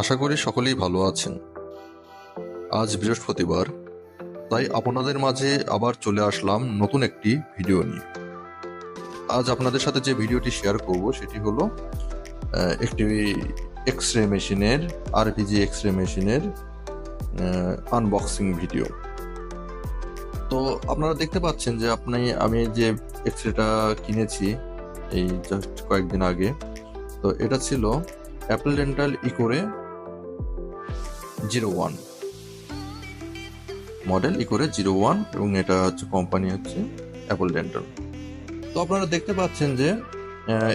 আশা করি সকলেই ভালো আছেন। আজ বৃহস্পতিবার, তাই আপনাদের মাঝে আবার চলে আসলাম নতুন একটি ভিডিও নিয়ে। আজ আপনাদের সাথে যে ভিডিওটি শেয়ার করব সেটি হলো একটি এক্স-রে মেশিনের, আরপিজি এক্স-রে মেশিনের আনবক্সিং ভিডিও। তো আপনারা দেখতে পাচ্ছেন যে আমি যে এক্স-রেটা কিনেছি এই জাস্ট কয়েকদিন আগে, তো এটা ছিল অ্যাপল ডেন্টাল ইকোরে 01 মডেল, ইকোরে 01, এবং এটা হচ্ছে কোম্পানি হচ্ছে অ্যাপল ডেন্টাল। তো আপনারা দেখতে পাচ্ছেন যে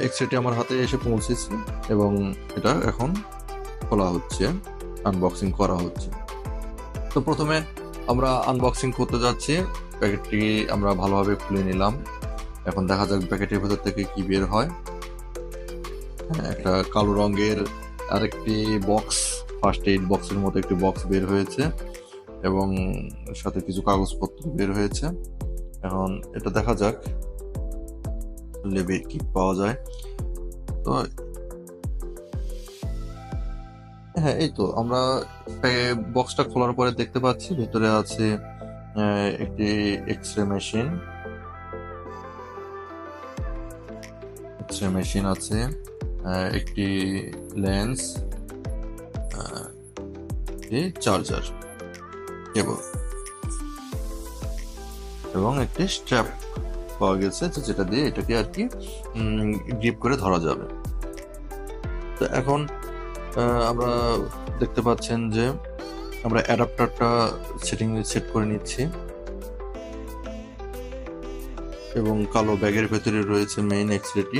এক্স-রেটি আমার হাতে এসে পৌঁছেছে এবং এটা এখন খোলা হচ্ছে, আনবক্সিং করা হচ্ছে। তো প্রথমে আমরা আনবক্সিং করতে যাচ্ছি। প্যাকেটটি আমরা ভালোভাবে খুলে নিলাম। এখন দেখা যাক প্যাকেটের ভেতর থেকে কি বের হয়। একটা কালো রঙের আরেকটি বক্স, ফার্স্ট এইড বক্সের মতো একটি বক্স বের হয়েছে এবং সাথে কিছু কাগজপত্র বের হয়েছে। এখন এটা দেখা যাক লেবে কি পাওয়া যায়। তো হ্যাঁ, এই তো আমরা বক্সটা খোলার পরে দেখতে পাচ্ছি ভিতরে আছে একটি এক্স-রে মেশিন আছে, একটি লেন্স, চার্জার কেবল এবং একটি স্ট্র্যাপ পাওয়া গেছে যেটা দিয়ে এটাকে আর কি গ্রিপ করে ধরা যাবে। তো এখন আমরা দেখতে পাচ্ছেন যে আমরা অ্যাডাপ্টারটা সেট করে নিচ্ছি এবং কালো ব্যাগের ভেতরে রয়েছে মেইন এক্স-রেটি।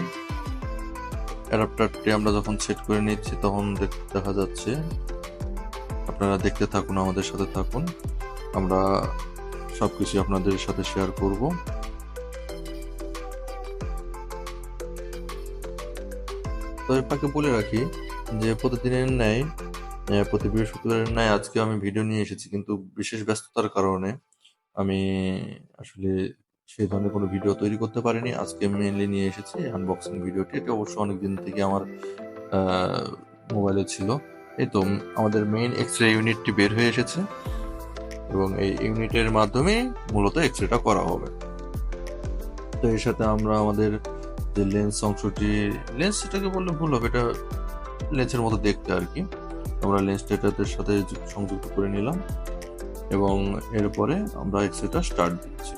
অ্যাডাপ্টারটি আমরা যখন সেট করে নিচ্ছি তখন দেখা যাচ্ছে, আপনারা দেখতে থাকুন, আমাদের সাথে থাকুন, আমরা সবকিছু আপনাদের সাথে শেয়ার করব। তো আপনাকে বলে রাখি যে প্রতিদিনের ন্যায়, প্রতি বৃহস্পতিবারের ন্যায় আজকে আমি ভিডিও নিয়ে এসেছি, কিন্তু বিশেষ ব্যস্ততার কারণে আমি আসলে সেই ধরনের কোনো ভিডিও তৈরি করতে পারিনি। আজকে মেইনলি নিয়ে এসেছি আনবক্সিং ভিডিওটি। এটা অবশ্য অনেকদিন থেকে আমার মোবাইলে ছিল। এই তো আমাদের মেইন এক্স-রে ইউনিটটি বের হয়ে এসেছে এবং এই ইউনিটের মাধ্যমে মূলত এক্স-রেটা করা হবে। তো এর সাথে আমরা আমাদের যে লেন্স অংশটি, লেন্স এটাকে বললে ভুল হবে, এটা লেন্সের মতো দেখতে আর কি। আমরা লেন্সটা এটার সাথে সংযুক্ত করে নিলাম এবং এরপরে আমরা এক্স-রেটা স্টার্ট দিচ্ছি।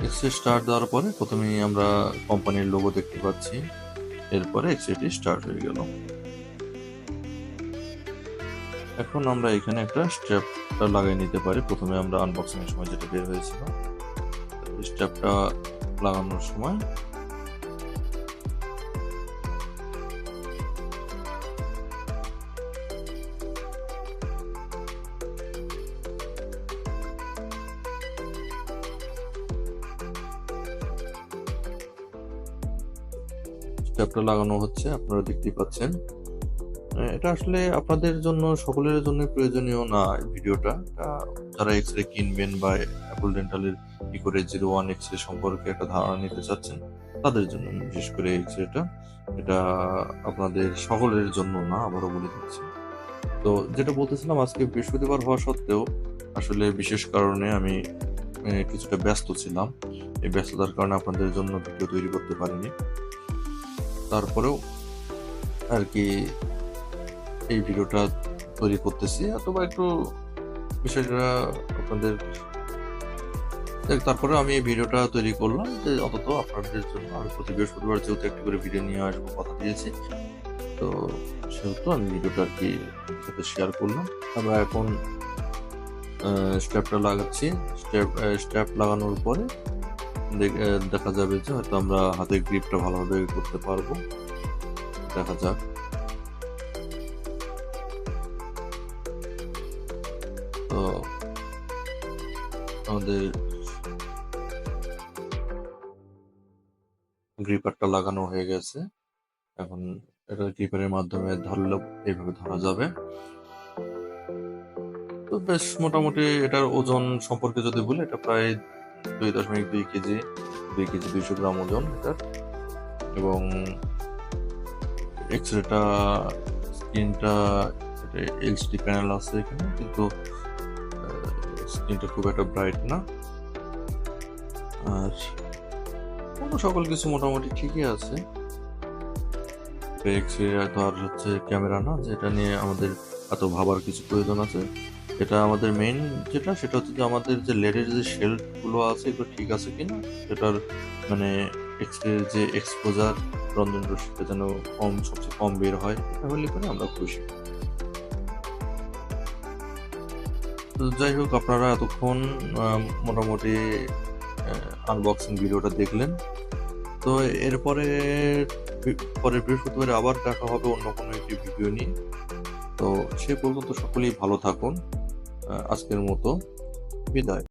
এক্স-রে স্টার্ট দেওয়ার পরে প্রথমেই আমরা কোম্পানির লোগো দেখতে পাচ্ছি, এরপরে এক্স-রেটি স্টার্ট হয়ে গেল। এখন আমরা এখানে একটা স্ট্র্যাপটা লাগিয়ে নিতে পারি। প্রথমে আমরা আনবক্সিং এর সময় যেটা বের হয়েছিল, স্ট্র্যাপটা লাগানোর সময় স্ট্র্যাপটা লাগানো হচ্ছে, আপনারা দেখতেই পাচ্ছেন। এটা আসলে আপনাদের জন্য, সকলের জন্য প্রয়োজনীয় না ভিডিওটা। যারা এক্স-রে কিনবেন বা অ্যাপল ডেন্টালের ইকোরে 01 এক্স-রে সম্পর্কে একটা ধারণা নিতে চাচ্ছেন তাদের জন্য বিশেষ করে এক্স-রেটা। এটা আপনাদের সকলের জন্য না, আবারও বলে দিচ্ছি। তো যেটা বলতেছিলাম, আজকে বৃহস্পতিবার হওয়া সত্ত্বেও আসলে বিশেষ কারণে আমি কিছুটা ব্যস্ত ছিলাম। এই ব্যস্ততার কারণে আপনাদের জন্য ভিডিও তৈরি করতে পারিনি। তারপরেও আর কি এই ভিডিওটা তৈরি করতেছি, অথবা একটু বিষয়টা আপনাদের, তারপরে আমি এই ভিডিওটা তৈরি করলাম যে অন্তত আপনাদের জন্য আমি প্রতি বৃহস্পতিবার যেহেতু একটি করে ভিডিও নিয়ে আসবো কথা দিয়েছি, তো সেহেতু আমি ভিডিওটা আর কি সাথে শেয়ার করলাম। আমরা এখন স্ট্র্যাপটা লাগাচ্ছি। স্ট্র্যাপ লাগানোর পরে দেখা যাবে যে হয়তো আমরা হাতের গ্রিপটা ভালোভাবে করতে পারবো। দেখা যাক। তো আমাদের গ্রিপারটা লাগানো হয়ে গেছে। এখন এটা গ্রিপারের মাধ্যমে ধরলে এইভাবে ধরা যাবে। তো বেশ মোটামুটি এটার ওজন সম্পর্কে যদি বলি, এটা প্রায় 2.2 কেজি, 200 গ্রাম ওজন এটার। এবং এক্স-রেটা স্ক্রিনটা এইচডি প্যানেল আছে এখানে, কিন্তু স্ক্রিনটা খুব একটা ব্রাইট না। আর অন্য সকল কিছু মোটামুটি ঠিকই আছে। এক্সরে তো আর হচ্ছে ক্যামেরা না, যেটা নিয়ে আমাদের এত ভাবার কিছু প্রয়োজন আছে। এটা আমাদের মেইন সেটা হচ্ছে যে আমাদের যে লেডের যে শেলগুলো আছে এগুলো ঠিক আছে কিনা, সেটার মানে এক্সরে যে এক্সপোজার রঞ্জন রশ্মিটা যেন সবচেয়ে কম বের হয়, এটা হলে পরে আমরা খুশি। তো যাই হোক, আপনারা এতক্ষণ মোটামুটি আনবক্সিং ভিডিওটা দেখলেন। তো এরপরে পরের বৃহস্পতিবারে আবার দেখা হবে অন্য কোনো একটি ভিডিও নিয়ে। তো সে পর্যন্ত সকলেই ভালো থাকুন। আজকের মতো বিদায়।